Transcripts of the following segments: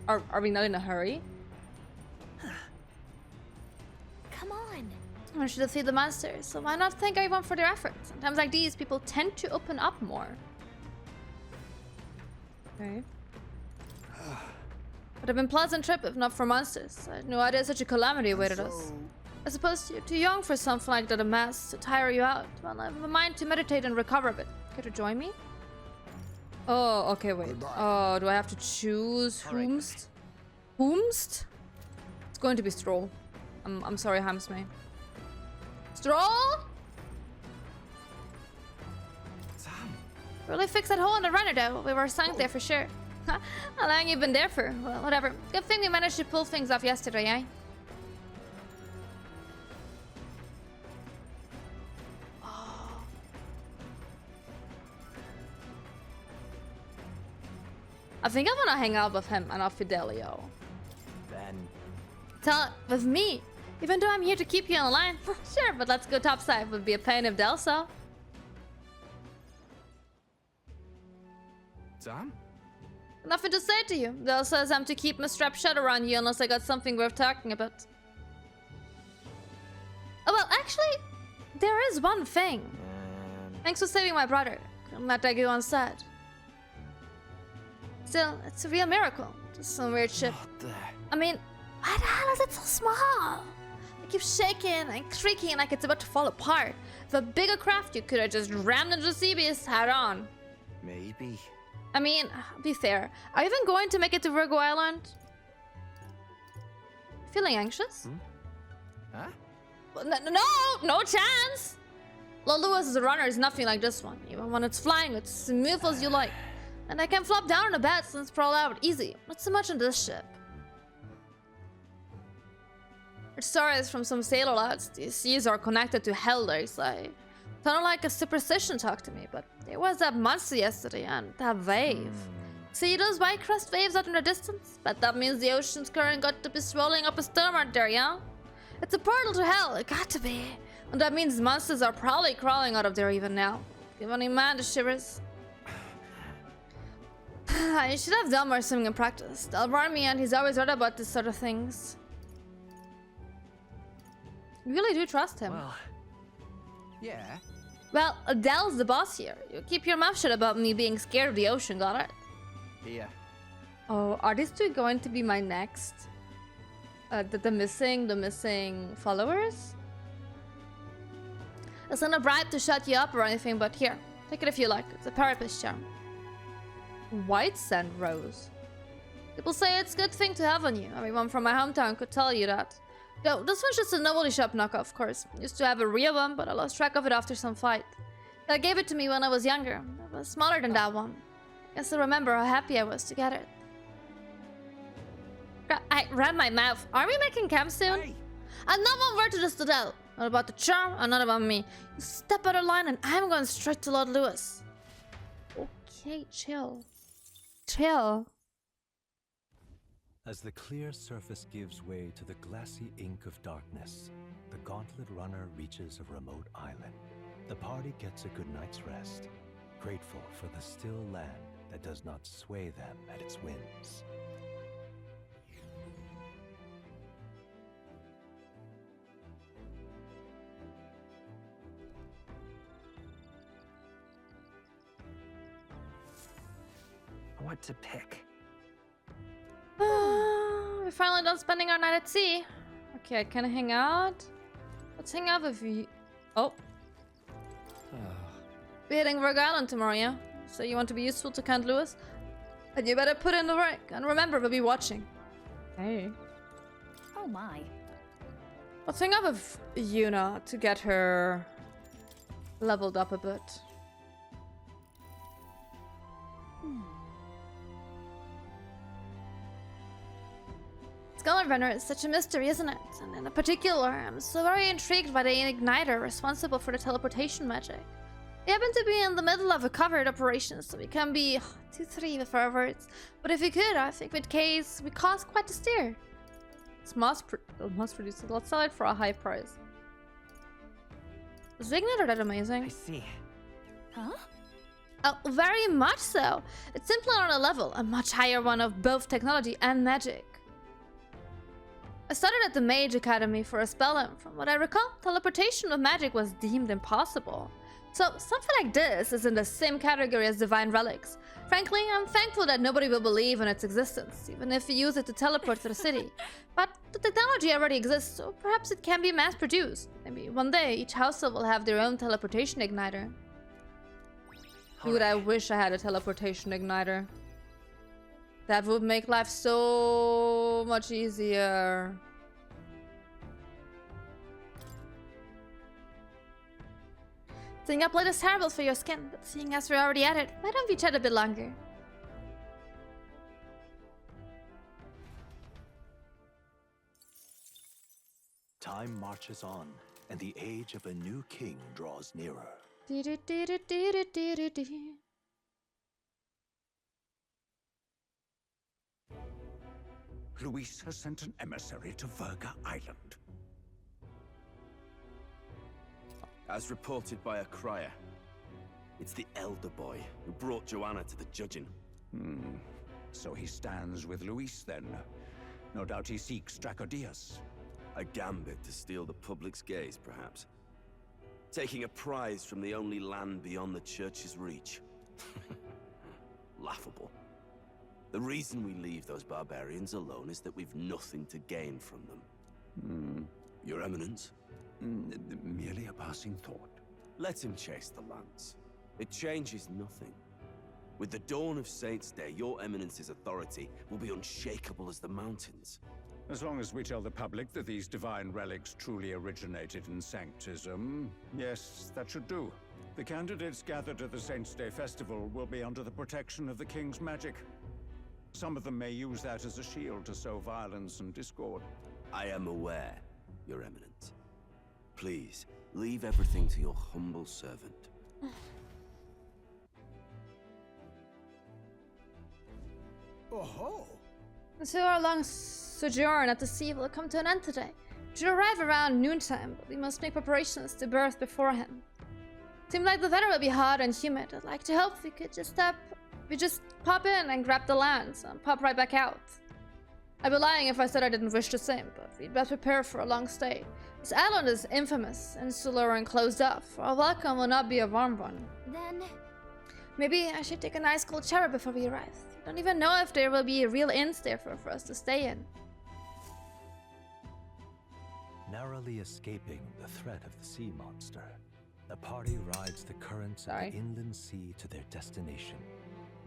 Are we not in a hurry? Come on. I should defeat the monsters, so why not thank everyone for their efforts? Sometimes like these, people tend to open up more. Okay. Would have been a pleasant trip if not for monsters. I had no idea such a calamity awaited us. I suppose you're too young for something like that, a mess to tire you out. Well, I have a mind to meditate and recover a bit. Care to join me? Oh, okay, wait. Oh, do I have to choose whomst? Whomst? It's going to be Stroll. I'm sorry, Hamsme. Stroll? Sam. Really fixed that hole in the runner though. We were sunk there for sure. How long you been there for? Well, whatever. Good thing we managed to pull things off yesterday, eh? Oh. I think I want to hang out with him and not Fidelio. Then. With me. Even though I'm here to keep you in line. Sure, but let's go topside. Would be a pain if Del saw. Sam? Nothing to say to you. Del says I'm to keep my strap shut around you unless I got something worth talking about. Oh, well, actually, there is one thing. Thanks for saving my brother. Couldn't let that go unsaid. Still, it's a real miracle. Just some weird ship. I mean, why the hell is it so small? It keeps shaking and creaking like it's about to fall apart. With a bigger craft, you could have just rammed into the sea beast head on. Maybe. I mean, be fair. Are you even going to make it to Virgo Island? Feeling anxious? Huh? No chance! Lord Lewis's runner is nothing like this one. Even when it's flying, it's smooth as you like. And I can flop down on a bed since sprawl out easy. Not so much on this ship. Heard stories from some sailor lads. These seas are connected to hell, they say. Sounded like a superstition talk to me, but there was that monster yesterday and that wave. See those white crest waves out in the distance? But that means the ocean's current got to be swelling up a storm out there, yeah? It's a portal to hell, it got to be. And that means monsters are probably crawling out of there even now. Give any man the shivers. I should have done more swimming in practice. They'll warn me and he's always right about this sort of things. You really do trust him. Well, yeah. Well, Adele's the boss here. You keep your mouth shut about me being scared of the ocean, got it? Yeah. Oh, are these two going to be my next? The missing followers? It's not a bribe to shut you up or anything, but here, take it if you like. It's a parapet charm. White sand rose. People say it's a good thing to have on you. Everyone from my hometown could tell you that. No, this one's just a novelty shop knockoff, of course. Used to have a real one, but I lost track of it after some fight. They gave it to me when I was younger. It was smaller than that one. Guess I remember how happy I was to get it. I ran my mouth. Are we making camp soon? Hey. And not one word to this Adele. Not about the charm, and not about me. You step out of line and I'm going straight to Lord Lewis. Okay, chill. Chill. As the clear surface gives way to the glassy ink of darkness, the gauntlet runner reaches a remote island. The party gets a good night's rest, grateful for the still land that does not sway them at its whims. What to pick? We're finally done spending our night at sea. Okay, can I hang out? Let's hang out with you. Oh. We're heading Virgo Island tomorrow, yeah? So you want to be useful to Count Lewis? And you better put in the work. And remember, we'll be watching. Hey. Oh my. Let's hang out with Yuna to get her leveled up a bit. Scarlet Runner is such a mystery, isn't it? And in particular, I'm so very intrigued by the igniter responsible for the teleportation magic. We happen to be in the middle of a covered operation, so we can be 2-3 with our words. But if we could, I think we cause quite a stir. It's mass produced. Let's sell it for a high price. Is the igniter that amazing? I see. Huh? Very much so. It's simply on a level, a much higher one of both technology and magic. I studied at the Mage Academy for a spell, and from what I recall, teleportation with magic was deemed impossible. So something like this is in the same category as divine relics. Frankly, I'm thankful that nobody will believe in its existence, even if you use it to teleport to the city. But the technology already exists, so perhaps it can be mass-produced. Maybe one day each household will have their own teleportation igniter. Dude, I wish I had a teleportation igniter. That would make life so much easier. Staying up late is terrible for your skin, but seeing as we're already at it, why don't we chat a bit longer? Time marches on, and the age of a new king draws nearer. Luis has sent an emissary to Verga Island. As reported by a crier, it's the elder boy who brought Joanna to the judging. So he stands with Luis then. No doubt he seeks Dracodius. A gambit to steal the public's gaze, perhaps. Taking a prize from the only land beyond the church's reach. Laughable. The reason we leave those barbarians alone is that we've nothing to gain from them. Your Eminence? Merely a passing thought. Let him chase the lance. It changes nothing. With the dawn of Saints' Day, your Eminence's authority will be unshakable as the mountains. As long as we tell the public that these divine relics truly originated in Sanctism, yes, that should do. The candidates gathered at the Saints' Day festival will be under the protection of the King's magic. Some of them may use that as a shield to sow violence and discord. I am aware, Your Eminence. Please, leave everything to your humble servant. Oh-ho! So our long sojourn at the sea will come to an end today. We should arrive around noontime, but we must make preparations to berth beforehand. Seems like the weather will be hot and humid. I'd like to hope we could just pop in and grab the lance and pop right back out. I'd be lying if I said I didn't wish the same, but we'd best prepare for a long stay. This island is infamous, insular and closed off. Our welcome will not be a warm one. Then... Maybe I should take a nice cold shower before we arrive. I don't even know if there will be real inns there for us to stay in. Narrowly escaping the threat of the sea monster, the party rides the currents of the inland sea to their destination,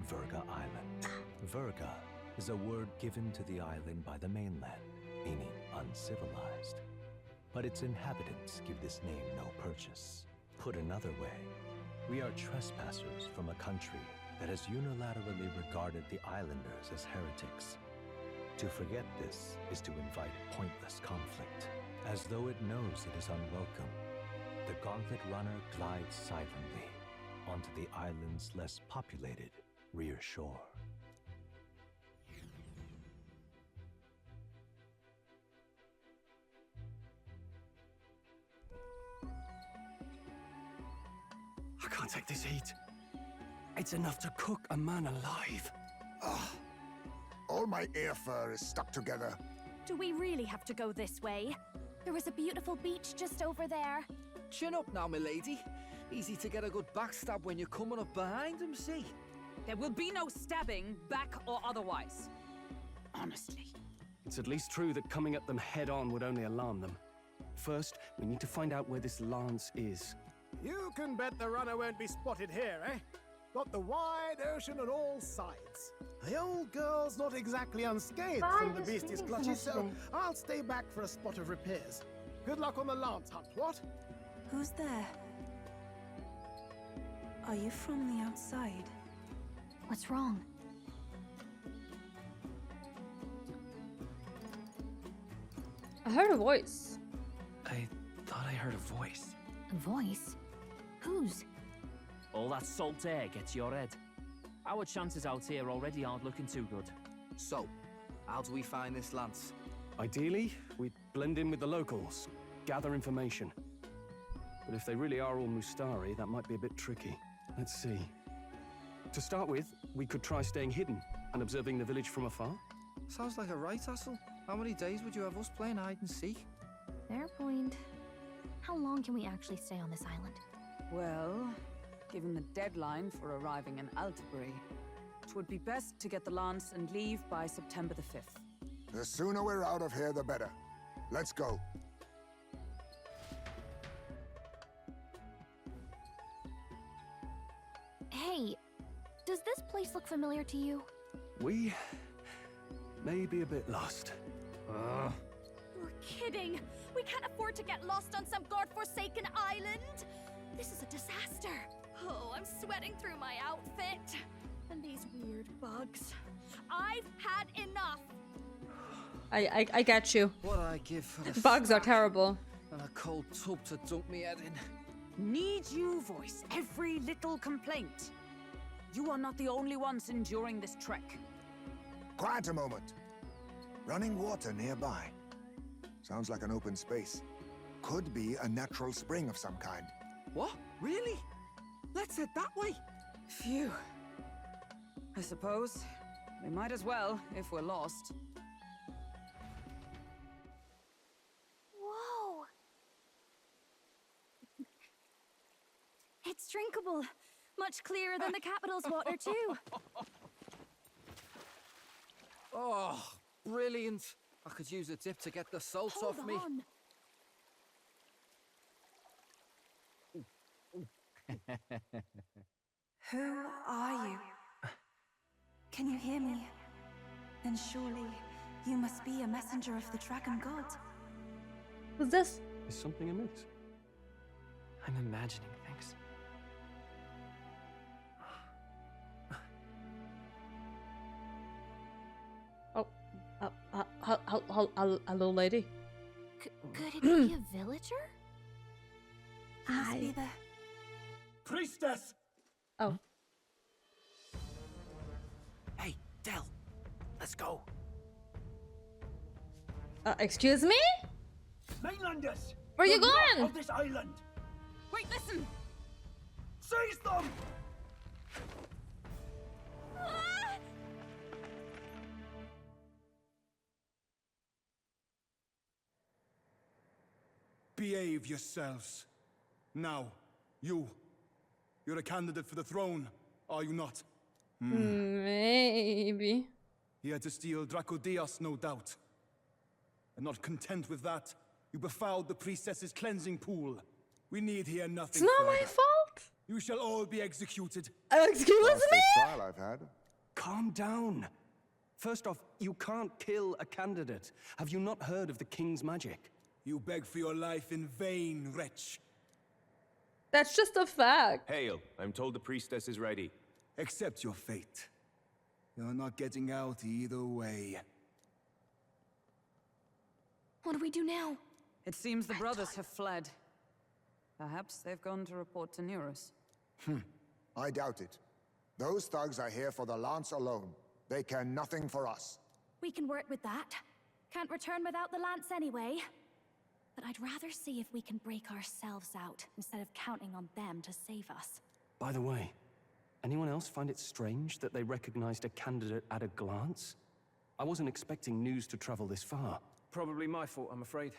Verga Island. Verga is a word given to the island by the mainland, meaning uncivilized. But its inhabitants give this name no purchase. Put another way, we are trespassers from a country that has unilaterally regarded the islanders as heretics. To forget this is to invite pointless conflict. As though it knows it is unwelcome, the Gauntlet Runner glides silently onto the island's less populated rear shore. I can't take this heat. It's enough to cook a man alive. All my air fur is stuck together. do we really have to go this way? There was a beautiful beach just over there. Chin up now, milady. Easy to get a good backstab when you're coming up behind him, see? There will be no stabbing, back or otherwise. Honestly. It's at least true that coming at them head-on would only alarm them. First, we need to find out where this lance is. You can bet the runner won't be spotted here, eh? Got the wide ocean on all sides. The old girl's not exactly unscathed from the beastie's clutches, so I'll stay back for a spot of repairs. Good luck on the lance hunt, what? Who's there? Are you from the outside? What's wrong? I heard a voice. I thought I heard a voice. A voice? Whose? All that salt air gets your head. Our chances out here already aren't looking too good. So, how do we find this lance? Ideally, we'd blend in with the locals, gather information. But if they really are all Mustari, that might be a bit tricky. Let's see. To start with, we could try staying hidden and observing the village from afar. Sounds like a right hassle. How many days would you have us playing hide and seek? Fair point. How long can we actually stay on this island? Well, given the deadline for arriving in Altabury, it would be best to get the lance and leave by September the 5th. The sooner we're out of here, the better. Let's go. Hey, does this place look familiar to you? We may be a bit lost. You're kidding! We can't afford to get lost on some godforsaken island! This is a disaster! Oh, I'm sweating through my outfit! And these weird bugs. I've had enough! I get you. What I give for the Bugs are terrible. And a cold tub to dunk me head in. Need you voice every little complaint? You are not the only ones enduring this trek. Quiet a moment. Running water nearby. Sounds like an open space. Could be a natural spring of some kind. What? Really? Let's head that way. Phew. I suppose we might as well if we're lost. Whoa! It's drinkable. Much clearer than the capital's water, too. Oh, brilliant. I could use a dip to get the salt Hold off me. on. Who are you? Can you hear me? Then surely you must be a messenger of the dragon god. Who's this? Is something amiss? I'm imagining things. Hello, lady. Could it be a villager? He must be the... Priestess! Oh. Hey, Del. Let's go. Excuse me? Mainlanders! Where are you They're not going? Of this island! Wait, listen! Seize them! Behave yourselves. Now, you're a candidate for the throne, are you not? Maybe. Here to steal Dracodias, no doubt. And not content with that, you befouled the priestess's cleansing pool. We need hear nothing It's not my further. fault. You shall all be executed. Excuse me? Fastest trial I've had. Calm down. First off, you can't kill a candidate. Have you not heard of the king's magic? You beg for your life in vain, wretch. That's just a fact. Hail, I'm told the priestess is ready. Accept your fate. You're not getting out either way. What do we do now? It seems the brothers have fled. Perhaps they've gone to report to Neurus. I doubt it. Those thugs are here for the lance alone. They care nothing for us. We can work with that. Can't return without the lance anyway. But I'd rather see if we can break ourselves out instead of counting on them to save us. By the way, anyone else find it strange that they recognized a candidate at a glance? I wasn't expecting news to travel this far. Probably my fault, I'm afraid.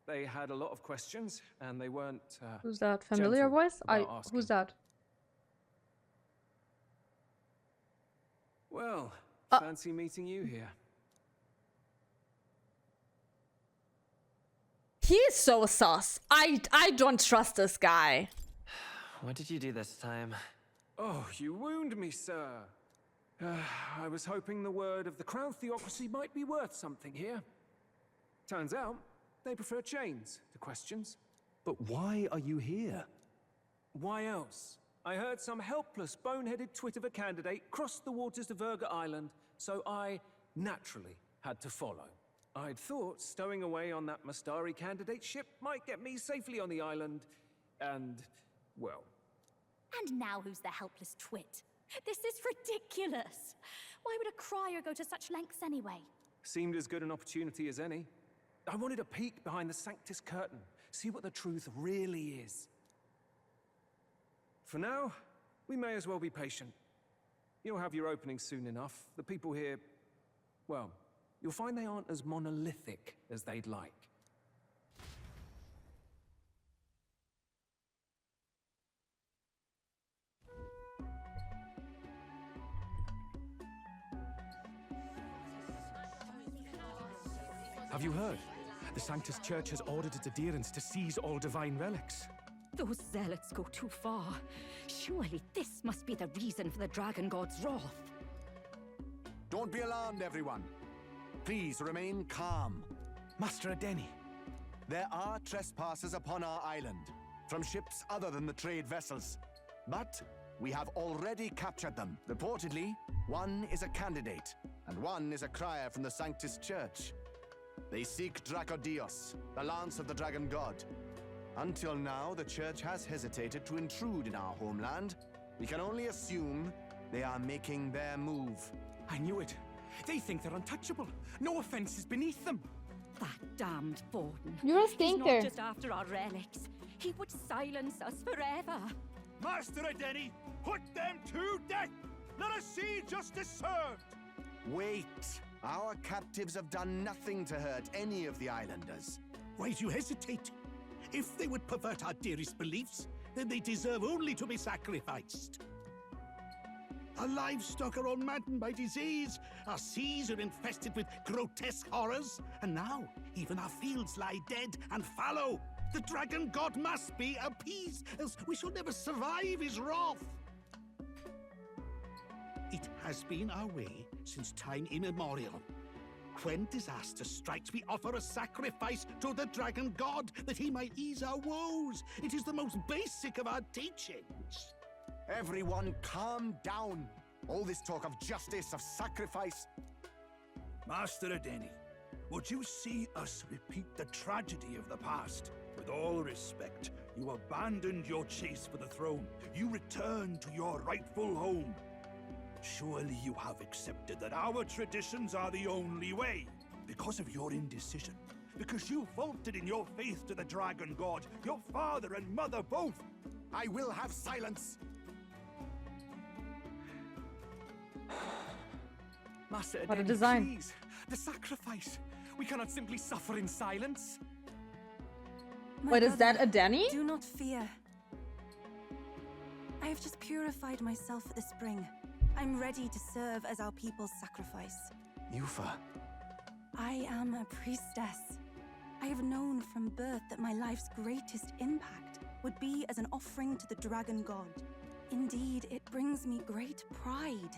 They had a lot of questions, and they weren't, Who's that? Familiar gentle voice? about asking. Who's that? Well, fancy meeting you here. He's so sus. I don't trust this guy. What did you do this time? Oh, you wound me, sir. I was hoping the word of the Crown Theocracy might be worth something here. Turns out, they prefer chains to questions. But why are you here? Why else? I heard some helpless, boneheaded twit of a candidate crossed the waters of Virga Island, so I naturally had to follow. I'd thought stowing away on that Mastari candidate ship might get me safely on the island, and, well... And now who's the helpless twit? This is ridiculous! Why would a crier go to such lengths anyway? Seemed as good an opportunity as any. I wanted a peek behind the Sanctus curtain, see what the truth really is. For now, we may as well be patient. You'll have your opening soon enough. The people here, well, you'll find they aren't as monolithic as they'd like. Have you heard? The Sanctus Church has ordered its adherents to seize all divine relics. Those zealots go too far. Surely this must be the reason for the Dragon God's wrath. Don't be alarmed, everyone. Please remain calm. Master Adeni. There are trespassers upon our island, from ships other than the trade vessels. But we have already captured them. Reportedly, one is a candidate, and one is a crier from the Sanctus Church. They seek Dracodios, the lance of the Dragon God. Until now, the Church has hesitated to intrude in our homeland. We can only assume they are making their move. I knew it. They think they're untouchable. No offense is beneath them. That damned Borden. You're a He's stinker. not just after our relics. He would silence us forever. Master Adeni, put them to death! Let us see justice served! Wait! Our captives have done nothing to hurt any of the islanders. Why do you hesitate? If they would pervert our dearest beliefs, then they deserve only to be sacrificed. Our livestock are all maddened by disease, our seas are infested with grotesque horrors, and now even our fields lie dead and fallow. The Dragon God must be appeased, else we shall never survive his wrath. It has been our way since time immemorial. When disaster strikes, we offer a sacrifice to the Dragon God that he might ease our woes. It is the most basic of our teachings. Everyone calm down. All this talk of justice, of sacrifice. Master Adeni, would you see us repeat the tragedy of the past? With all respect, you abandoned your chase for the throne. You returned to your rightful home. Surely you have accepted that our traditions are the only way. Because of your indecision, because you faltered in your faith to the Dragon God, your father and mother both. I will have silence. Master What a Adeni, design. please. The sacrifice. We cannot simply suffer in silence. Wait, is that a Danny? Do not fear. I have just purified myself for the spring. I'm ready to serve as our people's sacrifice. Yufa. I am a priestess. I have known from birth that my life's greatest impact would be as an offering to the Dragon God. Indeed, it brings me great pride.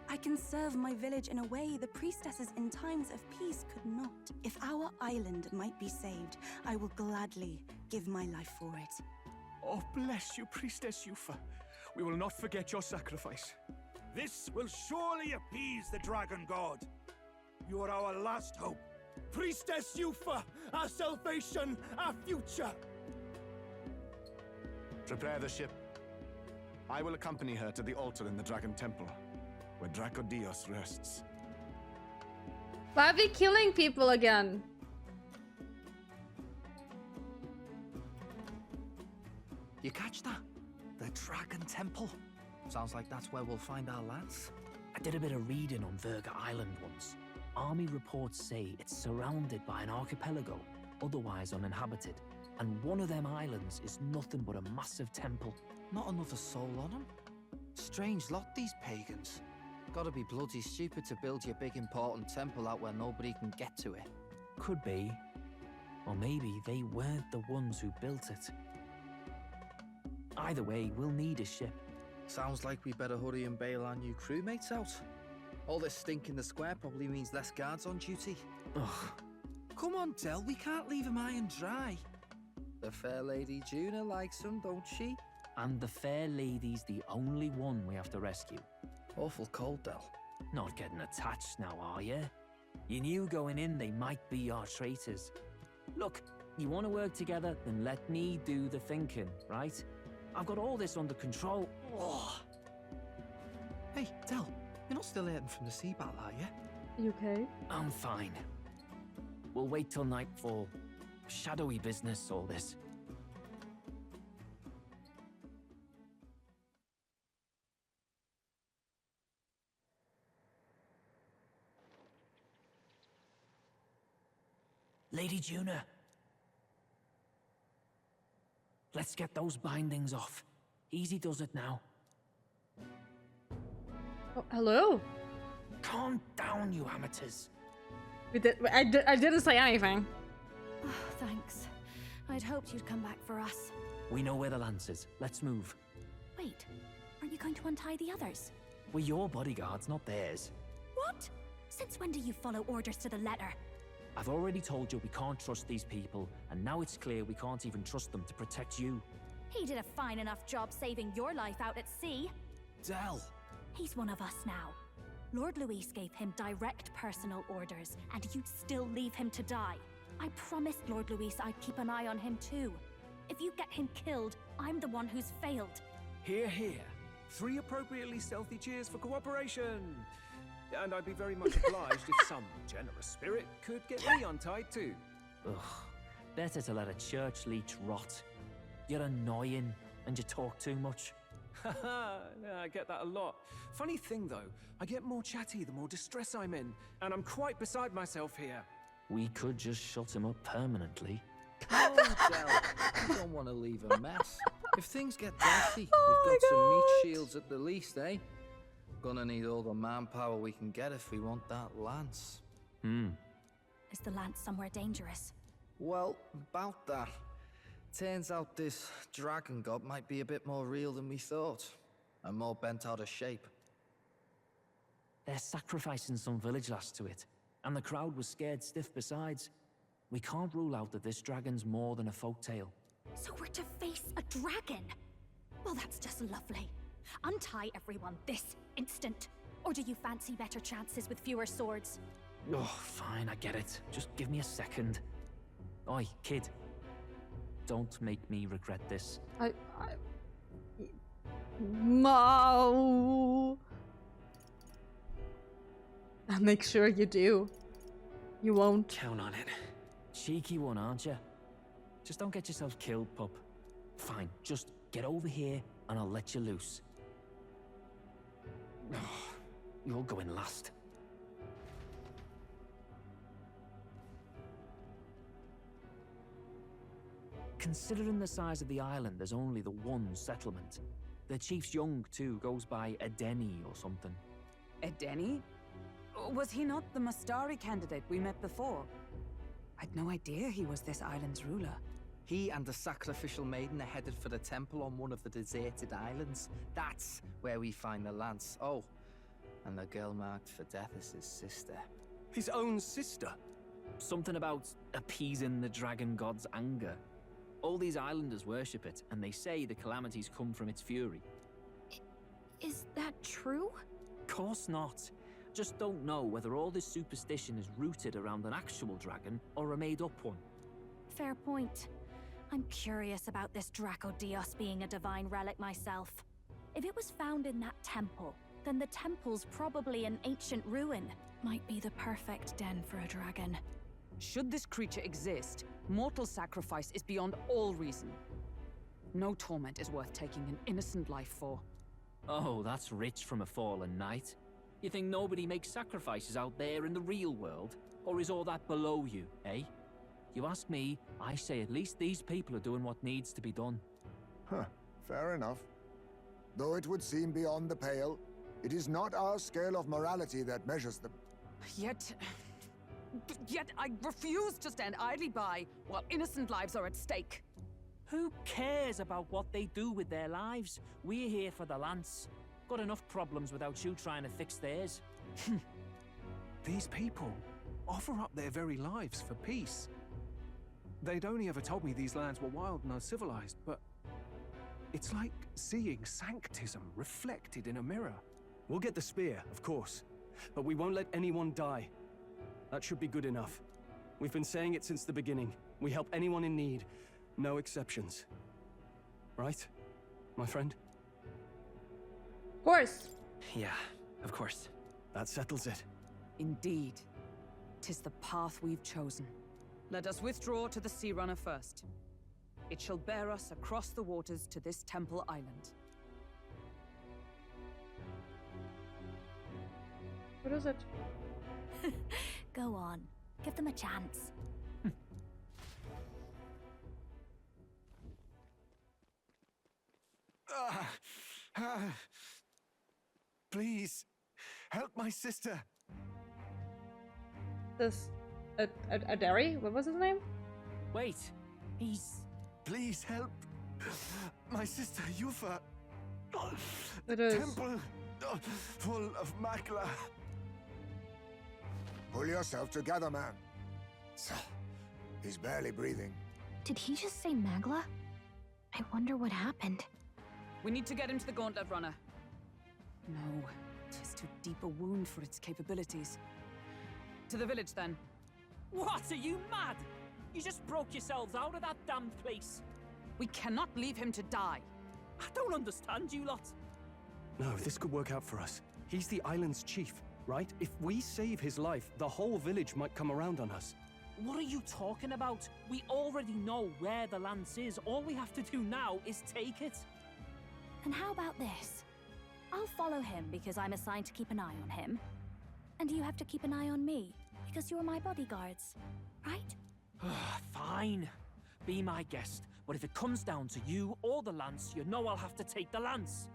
I can serve my village in a way the priestesses in times of peace could not. If our island might be saved, I will gladly give my life for it. Oh, bless you, Priestess Yufa. We will not forget your sacrifice. This will surely appease the Dragon God. You are our last hope. Priestess Yufa, our salvation, our future. Prepare the ship. I will accompany her to the altar in the Dragon Temple, where Dracodios rests. Why are we killing people again? You catch that? The Dragon Temple. Sounds like that's where we'll find our lads. I did a bit of reading on Verga Island once. Army reports say it's surrounded by an archipelago, otherwise uninhabited. And one of them islands is nothing but a massive temple. Not another soul on them. Strange lot, these pagans. Gotta be bloody stupid to build your big important temple out where nobody can get to it. Could be. Or maybe they weren't the ones who built it. Either way, we'll need a ship. Sounds like we better hurry and bail our new crewmates out. All this stink in the square probably means less guards on duty. Ugh. Come on, Del, we can't leave him high and dry. The fair lady Juna likes him, don't she? And the fair lady's the only one we have to rescue. Awful cold, Del. Not getting attached now, are you? You knew going in they might be our traitors. Look, you want to work together, then let me do the thinking, right? I've got all this under control. Oh. Hey, Del, you're not still hurting from the sea battle, are you? You okay? I'm fine. We'll wait till nightfall. Shadowy business, all this. Lady Juna. Let's get those bindings off. Easy does it now. Oh, hello. Calm down, you amateurs. I didn't say anything. Oh, thanks. I'd hoped you'd come back for us. We know where the lance is. Let's move. Wait, aren't you going to untie the others? We're your bodyguards, not theirs. What? Since when do you follow orders to the letter? I've already told you we can't trust these people, and now it's clear we can't even trust them to protect you. He did a fine enough job saving your life out at sea. Del! He's one of us now. Lord Luis gave him direct personal orders, and you'd still leave him to die. I promised Lord Luis I'd keep an eye on him too. If you get him killed, I'm the one who's failed. Hear, hear. 3 appropriately stealthy cheers for cooperation. And I'd be very much obliged if some generous spirit could get me untied too. Ugh. Better to let a church leech rot. You're annoying, and you talk too much. Haha, I get that a lot. Funny thing though, I get more chatty the more distress I'm in, and I'm quite beside myself here. We could just shut him up permanently. Oh, Del, you don't want to leave a mess. If things get dicey, we've got some meat shields at the least, eh? Gonna need all the manpower we can get if we want that lance. Is the lance somewhere dangerous? Well, about that. Turns out this dragon god might be a bit more real than we thought, and more bent out of shape. They're sacrificing some village lass to it, and the crowd was scared stiff besides. We can't rule out that this dragon's more than a folktale. So we're to face a dragon? Well, that's just lovely. Untie everyone this instant. Or do you fancy better chances with fewer swords? Oh, fine, I get it. Just give me a second. Oi, kid. Don't make me regret this. No. I'll make sure you do. You won't. Count on it. Cheeky one, aren't you? Just don't get yourself killed, pup. Fine, just get over here and I'll let you loose. Oh, you're going last. Considering the size of the island, there's only the one settlement. The chief's young, too, goes by Edeni or something. Edeni? Was he not the Mastari candidate we met before? I'd no idea he was this island's ruler. He and the sacrificial maiden are headed for the temple on one of the deserted islands. That's where we find the lance. Oh, and the girl marked for death is his sister. His own sister? Something about appeasing the dragon god's anger. All these islanders worship it, and they say the calamities come from its fury. Is that true? Course not. Just don't know whether all this superstition is rooted around an actual dragon or a made-up one. Fair point. I'm curious about this Draco Dios being a divine relic myself. If it was found in that temple, then the temple's probably an ancient ruin. Might be the perfect den for a dragon. Should this creature exist, mortal sacrifice is beyond all reason. No torment is worth taking an innocent life for. Oh, that's rich from a fallen knight. You think nobody makes sacrifices out there in the real world? Or is all that below you, eh? You ask me, I say at least these people are doing what needs to be done. Huh, fair enough. Though it would seem beyond the pale, it is not our scale of morality that measures them. Yet I refuse to stand idly by while innocent lives are at stake. Who cares about what they do with their lives? We're here for the lance. Got enough problems without you trying to fix theirs. These people offer up their very lives for peace. They'd only ever told me these lands were wild and uncivilized, but it's like seeing sanctism reflected in a mirror. We'll get the spear, of course, but we won't let anyone die. That should be good enough. We've been saying it since the beginning. We help anyone in need, no exceptions. Right, my friend? Of course. Yeah, of course. That settles it. Indeed. 'Tis the path we've chosen. Let us withdraw to the Sea Runner first. It shall bear us across the waters to this temple island. What is it? Go on. Give them a chance. Please, help my sister. This a dairy? What was his name? Wait, he's... Please help my sister Yufa. It is. Temple full of Magla. Pull yourself together, man. He's barely breathing. Did he just say Magla? I wonder what happened. We need to get him to the Gauntlet Runner. No, it is too deep a wound for its capabilities. To the village, then. What, are you mad? You just broke yourselves out of that damn place. We cannot leave him to die. I don't understand you lot. No, this could work out for us. He's the island's chief, right? If we save his life, the whole village might come around on us. What are you talking about? We already know where the lance is. All we have to do now is take it. And how about this? I'll follow him because I'm assigned to keep an eye on him. And you have to keep an eye on me because you're my bodyguards, right? Fine. Be my guest. But if it comes down to you or the lance, you know I'll have to take the lance.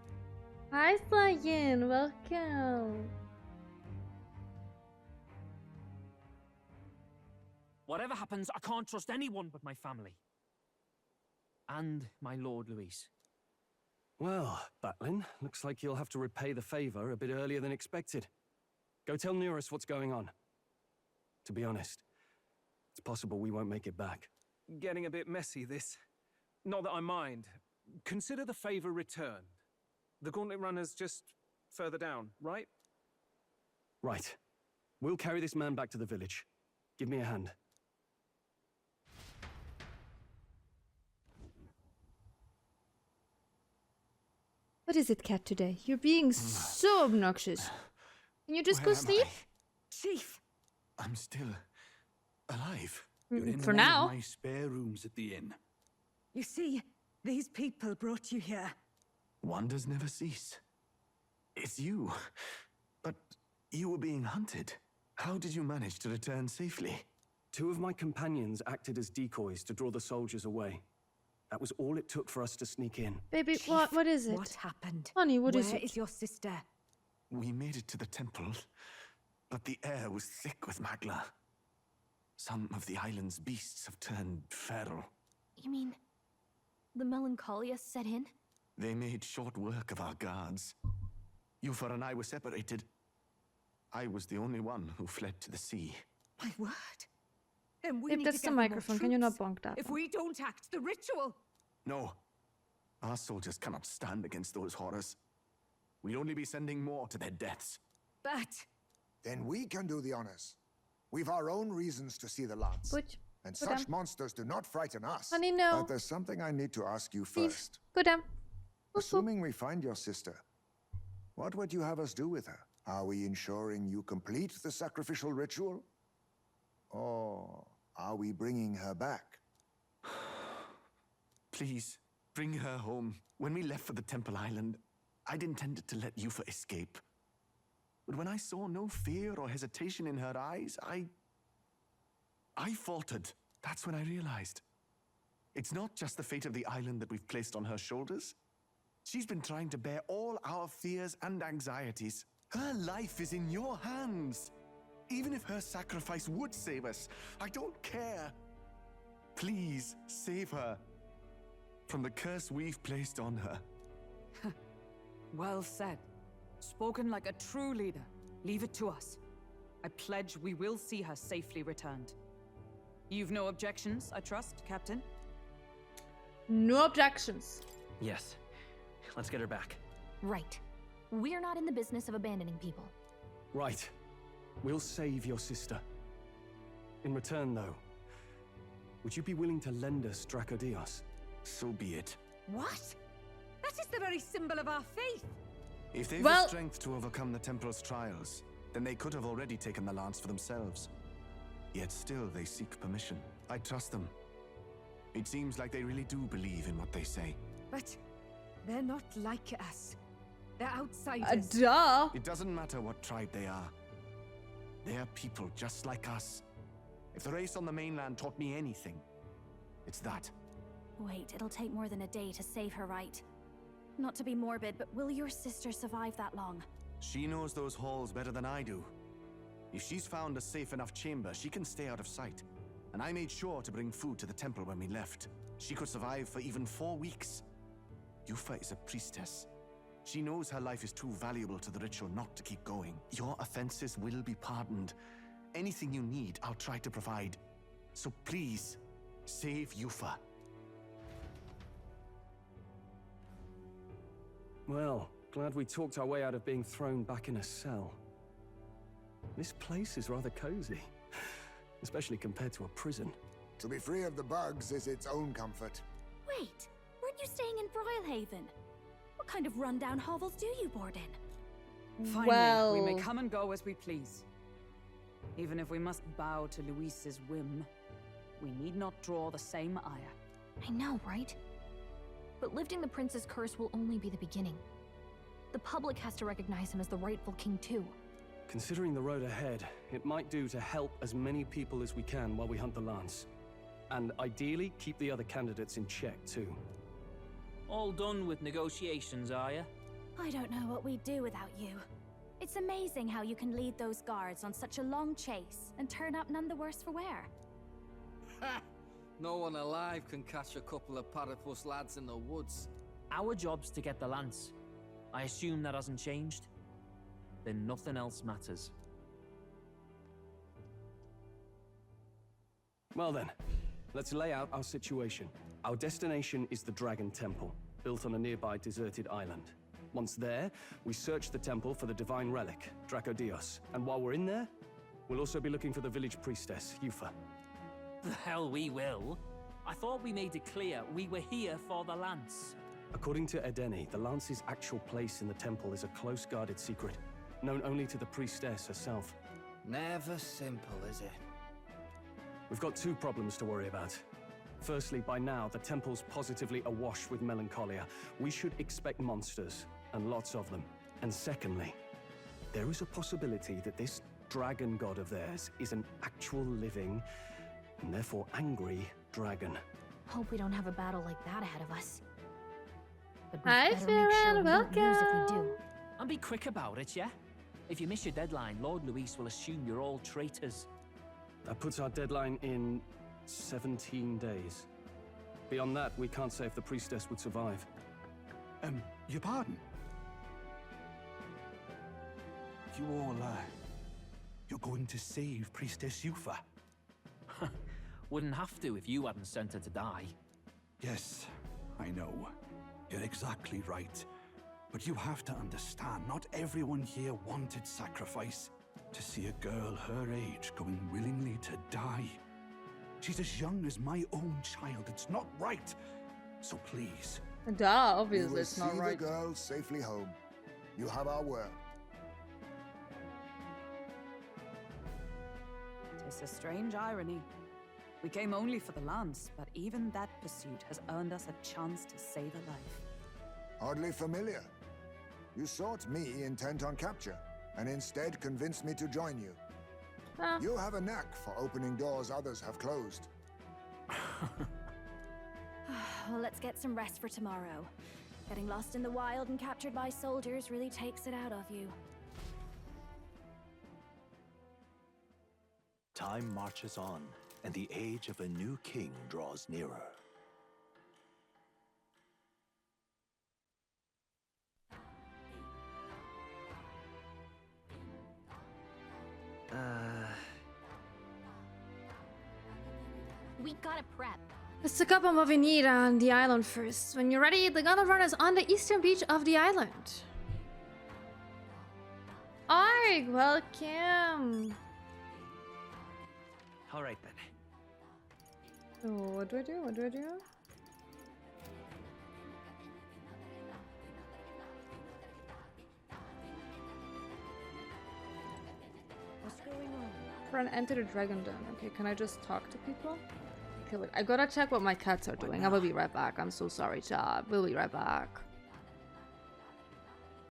Hi, Slayton. Welcome. Whatever happens, I can't trust anyone but my family. And my Lord Luis. Well, Batlin, looks like you'll have to repay the favor a bit earlier than expected. Go tell Neurus what's going on. To be honest, it's possible we won't make it back. Getting a bit messy, this. Not that I mind. Consider the favor returned. The Gauntlet Runner's just further down, right? Right. We'll carry this man back to the village. Give me a hand. What is it, cat, today? You're being so obnoxious. Can you just go sleep? Chief! I'm still alive. You're in for one now. of my spare rooms at the inn. You see, these people brought you here. Wonders never cease. It's you. But you were being hunted. How did you manage to return safely? 2 of my companions acted as decoys to draw the soldiers away. That was all it took for us to sneak in. Baby, Chief, what is it? What happened? Honey, what Where is it? is your sister? We made it to the temple, but the air was thick with Magla. Some of the island's beasts have turned feral. You mean the melancholia set in? They made short work of our guards. Yufa and I were separated. I was the only one who fled to the sea. My word. Then we Babe, need that's to the get more microphone. Can you not troops. bonk that? If we don't act, the ritual... No. Our soldiers cannot stand against those horrors. We'd only be sending more to their deaths. But... Then we can do the honors. We've our own reasons to see the lance. Which? And Go such down. monsters do not frighten us. Honey, no. But there's something I need to ask you Please, first. go down. Assuming we find your sister, what would you have us do with her? Are we ensuring you complete the sacrificial ritual? Or are we bringing her back? Please, bring her home. When we left for the Temple Island, I'd intended to let Yufa escape. But when I saw no fear or hesitation in her eyes, I faltered. That's when I realized. It's not just the fate of the island that we've placed on her shoulders. She's been trying to bear all our fears and anxieties. Her life is in your hands. Even if her sacrifice would save us, I don't care. Please, save her from the curse we've placed on her. Well said. Spoken like a true leader. Leave it to us. I pledge we will see her safely returned. You've no objections, I trust, Captain? No objections. Yes. Let's get her back. Right. We're not in the business of abandoning people. Right. We'll save your sister. In return, though, would you be willing to lend us Dracodios? So be it. What? That is the very symbol of our faith! If they've Well- the strength to overcome the Temple's trials, then they could have already taken the lance for themselves. Yet still they seek permission. I trust them. It seems like they really do believe in what they say. But they're not like us. They're outsiders. Duh. It doesn't matter what tribe they are. They're people just like us. If the race on the mainland taught me anything, it's that. Wait, it'll take more than a day to save her, right? Not to be morbid, but will your sister survive that long? She knows those halls better than I do. If she's found a safe enough chamber, she can stay out of sight. And I made sure to bring food to the temple when we left. She could survive for even 4 weeks. Yufa is a priestess. She knows her life is too valuable to the ritual not to keep going. Your offenses will be pardoned. Anything you need, I'll try to provide. So please, save Yufa. Well, glad we talked our way out of being thrown back in a cell. This place is rather cozy, especially compared to a prison. To be free of the bugs is its own comfort. Wait, weren't you staying in Brilhaven? What kind of rundown hovels do you board in? Finally, we may come and go as we please. Even if we must bow to Luis's whim, we need not draw the same ire. I know, right? But lifting the prince's curse will only be the beginning. The public has to recognize him as the rightful king too. Considering the road ahead, it might do to help as many people as we can while we hunt the Lance. And ideally, keep the other candidates in check too. All done with negotiations, are you? I don't know what we'd do without you. It's amazing how you can lead those guards on such a long chase and turn up none the worse for wear. Ha! No one alive can catch a couple of platypus lads in the woods. Our job's to get the Lance. I assume that hasn't changed? Then nothing else matters. Well then, let's lay out our situation. Our destination is the Dragon Temple, built on a nearby deserted island. Once there, we search the temple for the divine relic, Dracodios. And while we're in there, we'll also be looking for the village priestess, Yufa. The hell we will. I thought we made it clear we were here for the Lance. According to Edeni, the Lance's actual place in the temple is a close-guarded secret, known only to the priestess herself. Never simple, is it? We've got 2 problems to worry about. Firstly, by now, the temple's positively awash with melancholia. We should expect monsters, and lots of them. And secondly, there is a possibility that this dragon god of theirs is an actual living, and therefore angry, dragon. Hope we don't have a battle like that ahead of us. But Hi, we better make sure we don't lose if we do. And be quick about it, yeah? If you miss your deadline, Lord Luis will assume you're all traitors. That puts our deadline in 17 days. Beyond that, we can't say if the priestess would survive. Your pardon? You all, you're going to save Priestess Yufa? Wouldn't have to if you hadn't sent her to die. Yes, I know. You're exactly right. But you have to understand, not everyone here wanted sacrifice. To see a girl her age going willingly to die. She's as young as my own child. It's not right. So please. Duh, obviously it's not right. right. See the girl safely home. You have our word. Tis a strange irony. We came only for the Lance, but even that pursuit has earned us a chance to save a life. Oddly familiar. You sought me intent on capture, and instead convinced me to join you. You have a knack for opening doors others have closed. Well, let's get some rest for tomorrow. Getting lost in the wild and captured by soldiers really takes it out of you. Time marches on, and the age of a new king draws nearer. We gotta prep. Let's look up on what we need on the island first. When you're ready, the Gauntlet Run is on the eastern beach of the island. Arg, welcome. All right then. So what do I do? What do I do? What's going on? Friend, enter the dragon den. Okay, can I just talk to people? Okay, wait, I gotta check what my cats are doing. I will be right back. I'm so sorry, chat. We'll be right back.